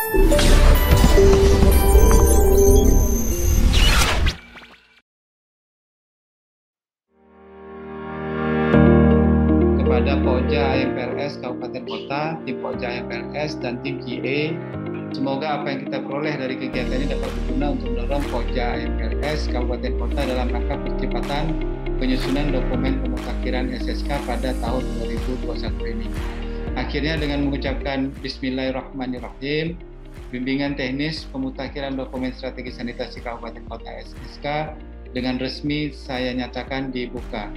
Kepada Pokja AMPLS Kabupaten Kota, tim Pokja AMPLS dan tim QA, semoga apa yang kita peroleh dari kegiatan ini dapat berguna untuk mendorong Pokja AMPLS Kabupaten Kota dalam rangka percepatan penyusunan dokumen pemutakhiran SSK pada tahun 2021 ini. Akhirnya dengan mengucapkan Bismillahirrahmanirrahim, bimbingan teknis pemutakhiran dokumen strategi sanitasi Kabupaten Kota SSK dengan resmi saya nyatakan dibuka.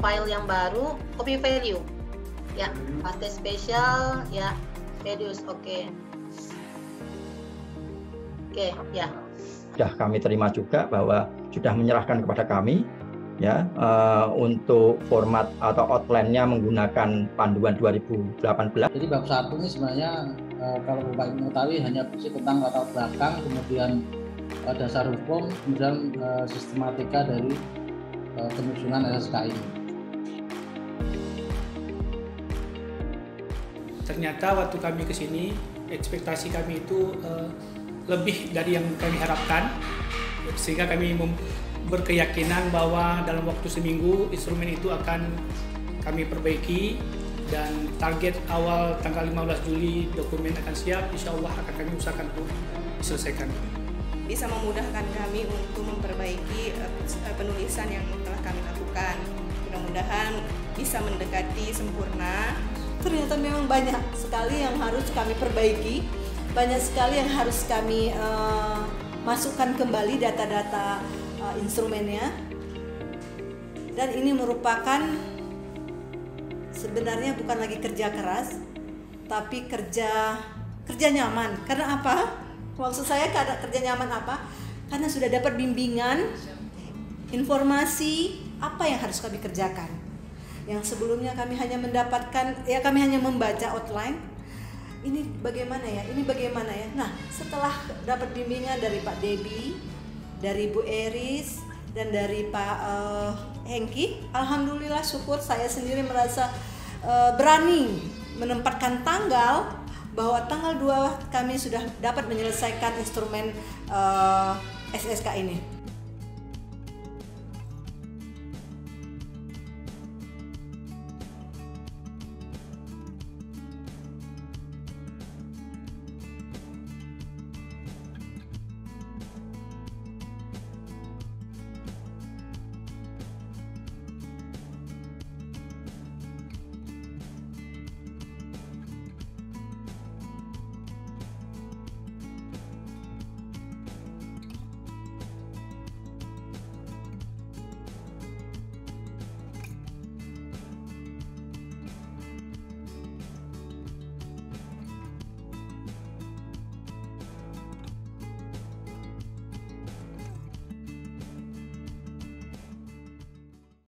File yang baru, copy value ya, paste spesial ya, values. Oke, ya sudah kami terima juga bahwa sudah menyerahkan kepada kami ya untuk format atau outline-nya menggunakan panduan 2018. Jadi bab 1 ini sebenarnya kalau Bapak mengetahui hanya berisi tentang latar belakang, kemudian dasar hukum, kemudian sistematika dari penyusunan SSK ini. Ternyata waktu kami ke sini, ekspektasi kami itu lebih dari yang kami harapkan, sehingga kami berkeyakinan bahwa dalam waktu seminggu instrumen itu akan kami perbaiki, dan target awal tanggal 15 Juli dokumen akan siap. Insya Allah akan kami usahakan untuk diselesaikan. Bisa memudahkan kami untuk memperbaiki penulisan yang telah kami lakukan. Mudah-mudahan bisa mendekati sempurna. Ternyata memang banyak sekali yang harus kami perbaiki, banyak sekali yang harus kami masukkan kembali data-data instrumennya, dan ini merupakan sebenarnya bukan lagi kerja keras, tapi kerja nyaman. Karena apa? Maksud saya kerja nyaman apa? Karena sudah dapat bimbingan, informasi apa yang harus kami kerjakan. Yang sebelumnya kami hanya mendapatkan, ya kami hanya membaca outline. Ini bagaimana ya? Ini bagaimana ya? Nah, setelah dapat bimbingan dari Pak Debi, dari Bu Eris, dan dari Pak Hengki, alhamdulillah syukur saya sendiri merasa berani menempatkan tanggal, bahwa tanggal 2 kami sudah dapat menyelesaikan instrumen SSK ini.